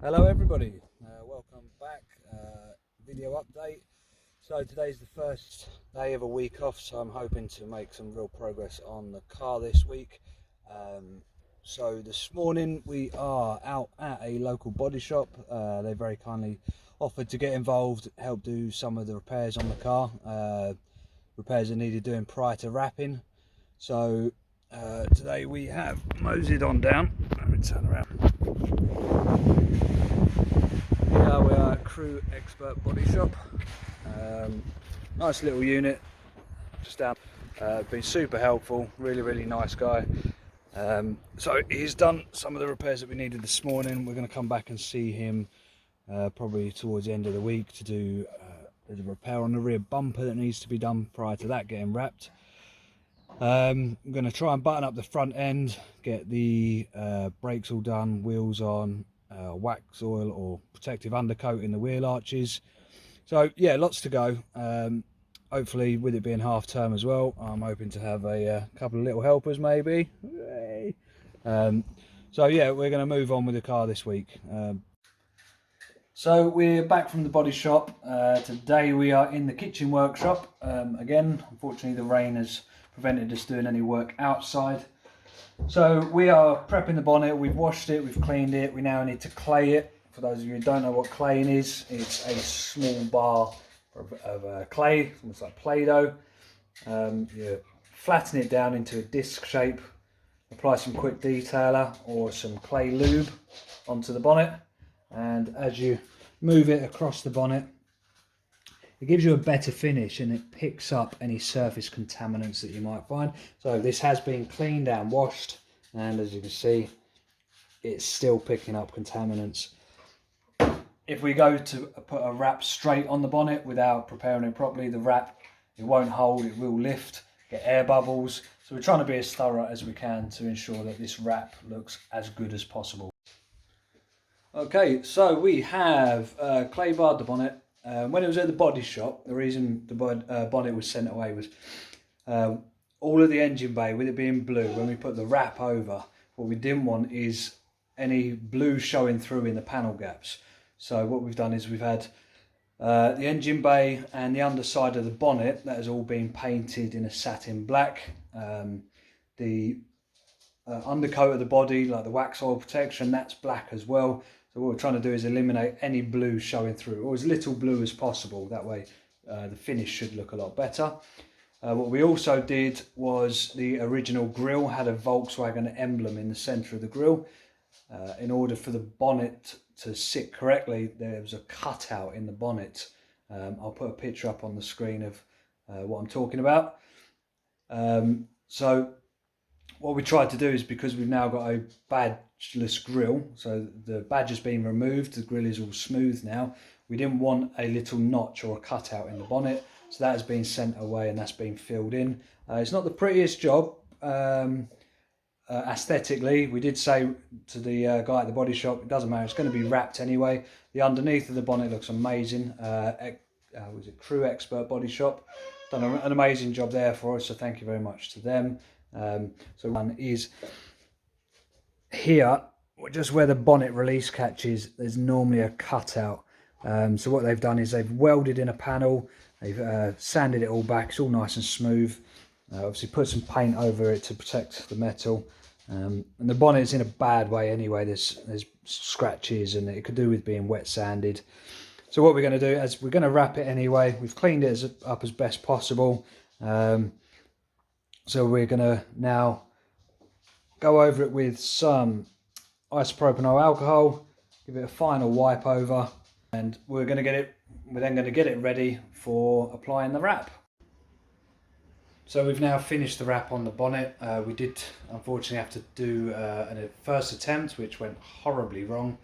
Hello everybody, welcome back. Video update. So today's the first day of a week off, so I'm hoping to make some real progress on the car this week. So this morning we are out at a local body shop. They very kindly offered to get involved, help do some of the repairs on the car. Repairs that needed doing prior to wrapping. So today we have moseyed on down. Let me turn around. Here we are at Crew Expert Body Shop. Nice little unit, just down. Been super helpful, really nice guy. So he's done some of the repairs that we needed this morning. We're going to come back and see him probably towards the end of the week to do there's a repair on the rear bumper that needs to be done prior to that getting wrapped. I'm going to try and button up the front end, get the brakes all done, wheels on, wax oil or protective undercoat in the wheel arches. So yeah, lots to go. Hopefully with it being half term as well, I'm hoping to have a couple of little helpers maybe. So yeah, we're going to move on with the car this week. So we're back from the body shop. Today we are in the kitchen workshop. Again, unfortunately the rain has prevented us doing any work outside. So we are prepping the bonnet. We've washed it, we've cleaned it. We now need to clay it. For those of you who don't know what claying is, it's a small bar of clay, almost like Play-Doh. You flatten it down into a disc shape, apply some quick detailer or some clay lube onto the bonnet, and as you move it across the bonnet, it gives you a better finish and it picks up any surface contaminants that you might find. So this has been cleaned and washed, and as you can see, it's still picking up contaminants. If we go to put a wrap straight on the bonnet without preparing it properly, the wrap, it won't hold, it will lift, get air bubbles. So we're trying to be as thorough as we can to ensure that this wrap looks as good as possible. Okay, so we have clay barred the bonnet. When it was at the body shop, the reason the bonnet was sent away was all of the engine bay, with it being blue, when we put the wrap over, what we didn't want is any blue showing through in the panel gaps. So what we've done is we've had the engine bay and the underside of the bonnet, that has all been painted in a satin black. The undercoat of the body, like the wax oil protection, that's black as well. So what we're trying to do is eliminate any blue showing through, or as little blue as possible. That way the finish should look a lot better. What we also did was the original grille had a Volkswagen emblem in the centre of the grille. In order for the bonnet to sit correctly, there was a cutout in the bonnet. I'll put a picture up on the screen of what I'm talking about. So what we tried to do is, because we've now got a badgeless grille, so the badge has been removed, the grille is all smooth now, we didn't want a little notch or a cutout in the bonnet, so that has been sent away and that's been filled in. It's not the prettiest job aesthetically. We did say to the guy at the body shop, it doesn't matter, it's going to be wrapped anyway. The underneath of the bonnet looks amazing. Was it Crew Expert Body Shop? Done an amazing job there for us, so thank you very much to them. So one is here, just where the bonnet release catch is, there's normally a cutout. So what they've done is they've welded in a panel, they've sanded it all back, it's all nice and smooth. Obviously put some paint over it to protect the metal. And the bonnet's in a bad way anyway, there's scratches and it could do with being wet sanded. So what we're going to do is we're going to wrap it anyway. We've cleaned it up as best possible. So we're going to now go over it with some isopropyl alcohol, give it a final wipe over, and we're then going to get it ready for applying the wrap. So we've now finished the wrap on the bonnet. We did unfortunately have to do a first attempt, which went horribly wrong.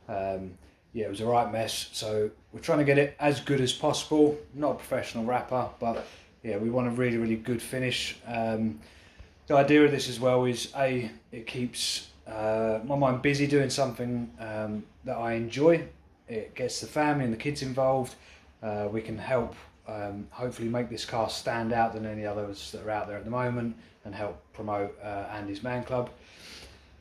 Yeah, it was a right mess. So we're trying to get it as good as possible. Not a professional wrapper, but yeah, we want a really good finish. The idea of this as well is it keeps my mind busy doing something that I enjoy. It gets the family and the kids involved. We can help hopefully make this car stand out than any others that are out there at the moment and help promote Andy's Man Club.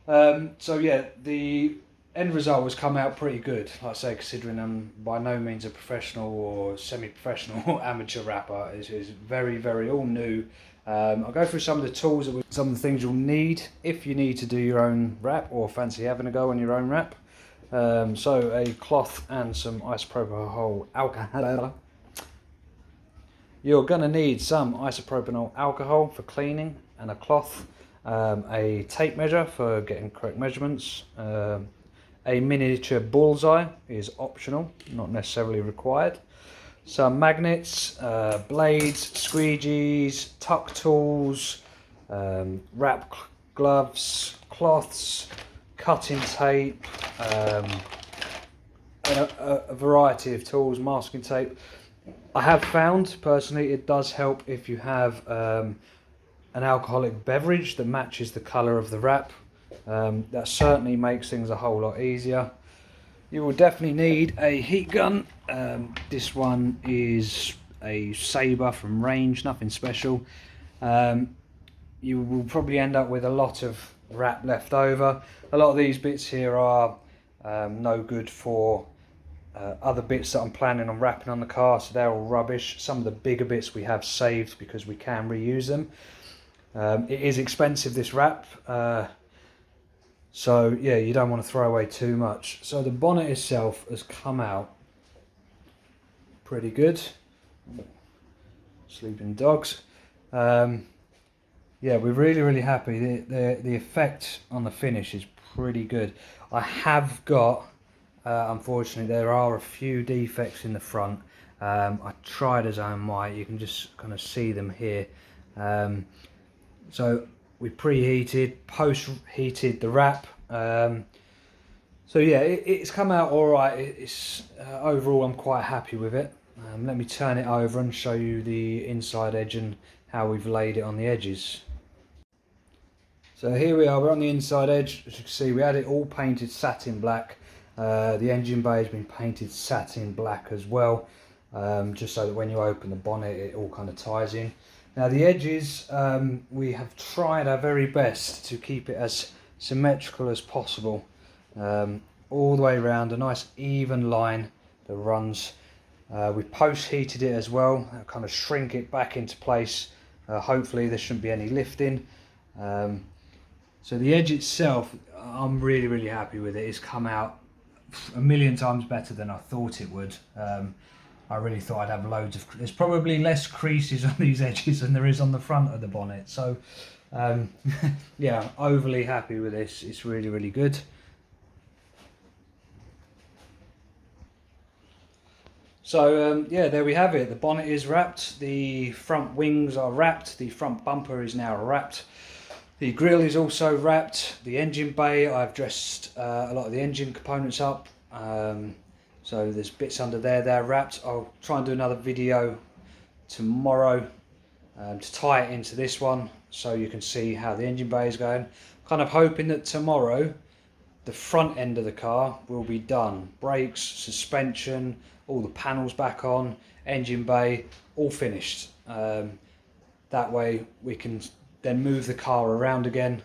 So yeah, the end result has come out pretty good. Like I say, considering I'm by no means a professional or semi-professional amateur rapper, it's very, very all new. I'll go through some of the tools, some of the things you'll need if you need to do your own rap or fancy having a go on your own rap. So a cloth and some isopropyl alcohol. You're going to need some isopropyl alcohol for cleaning and a cloth, a tape measure for getting correct measurements, a miniature bullseye is optional, not necessarily required, some magnets, blades, squeegees, tuck tools, wrap gloves, cloths, cutting tape, and a variety of tools, masking tape. I have found personally it does help if you have an alcoholic beverage that matches the colour of the wrap. That certainly makes things a whole lot easier. You will definitely need a heat gun. This one is a Sabre from Range, nothing special. You will probably end up with a lot of wrap left over. A lot of these bits here are no good for other bits that I'm planning on wrapping on the car, so they're all rubbish. Some of the bigger bits we have saved because we can reuse them. It is expensive, this wrap, so yeah, you don't want to throw away too much. So the bonnet itself has come out pretty good. Sleeping dogs. Yeah, we're really happy. The effect on the finish is pretty good. I have got, unfortunately, there are a few defects in the front. I tried as I might. You can just kind of see them here. So we preheated, post-heated the wrap. So yeah, it's come out all right. It's overall, I'm quite happy with it. Let me turn it over and show you the inside edge and how we've laid it on the edges. So here we are, we're on the inside edge. As you can see, we had it all painted satin black. The engine bay has been painted satin black as well, just so that when you open the bonnet, it all kind of ties in. Now the edges, we have tried our very best to keep it as symmetrical as possible. All the way around, a nice even line that runs. We post-heated it as well, kind of shrink it back into place. Hopefully there shouldn't be any lifting. So the edge itself, I'm really happy with it. It's come out a million times better than I thought it would. I really thought I'd have loads of, there's probably less creases on these edges than there is on the front of the bonnet. So yeah, overly happy with this. It's really good. So yeah, there we have it. The bonnet is wrapped, the front wings are wrapped, the front bumper is now wrapped. The grille is also wrapped. The engine bay, I've dressed a lot of the engine components up. So there's bits under there, they're wrapped. I'll try and do another video tomorrow to tie it into this one so you can see how the engine bay is going. Kind of hoping that tomorrow the front end of the car will be done. Brakes, suspension, all the panels back on, engine bay, all finished. That way we can then move the car around again,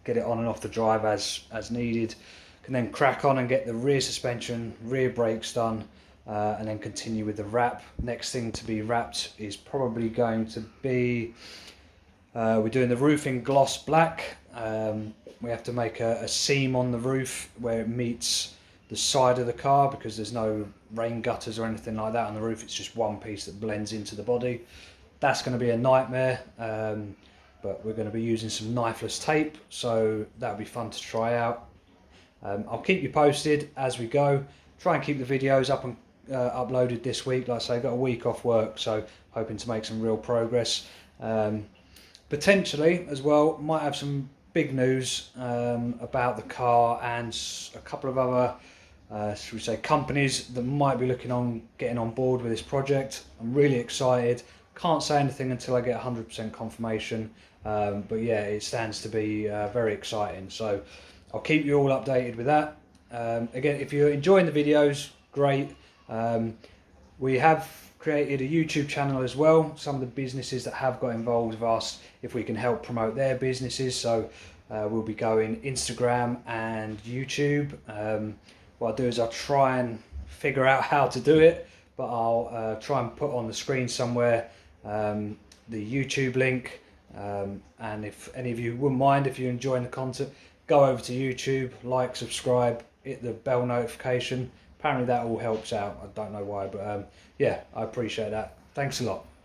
get it on and off the drive as needed. Can then crack on and get the rear suspension, rear brakes done, and then continue with the wrap. Next thing to be wrapped is probably going to be, we're doing the roof in gloss black. We have to make a seam on the roof where it meets the side of the car because there's no rain gutters or anything like that on the roof. It's just one piece that blends into the body. That's going to be a nightmare, but we're going to be using some knifeless tape, so that'll be fun to try out. I'll keep you posted as we go. Try and keep the videos up and uploaded this week. Like I say, got a week off work, so hoping to make some real progress. Potentially as well, might have some big news about the car and a couple of other, should we say, companies that might be looking on getting on board with this project. I'm really excited. Can't say anything until I get 100% confirmation, but yeah, it stands to be very exciting. So I'll keep you all updated with that. Again, if you're enjoying the videos, great. We have created a YouTube channel as well. Some of the businesses that have got involved have asked if we can help promote their businesses, so will be going Instagram and YouTube. What I'll do is I'll try and figure out how to do it, but I'll try and put on the screen somewhere the YouTube link. And if any of you wouldn't mind, if you're enjoying the content, go over to YouTube, like, subscribe, hit the bell notification. Apparently that all helps out. I don't know why, but yeah, I appreciate that. Thanks a lot.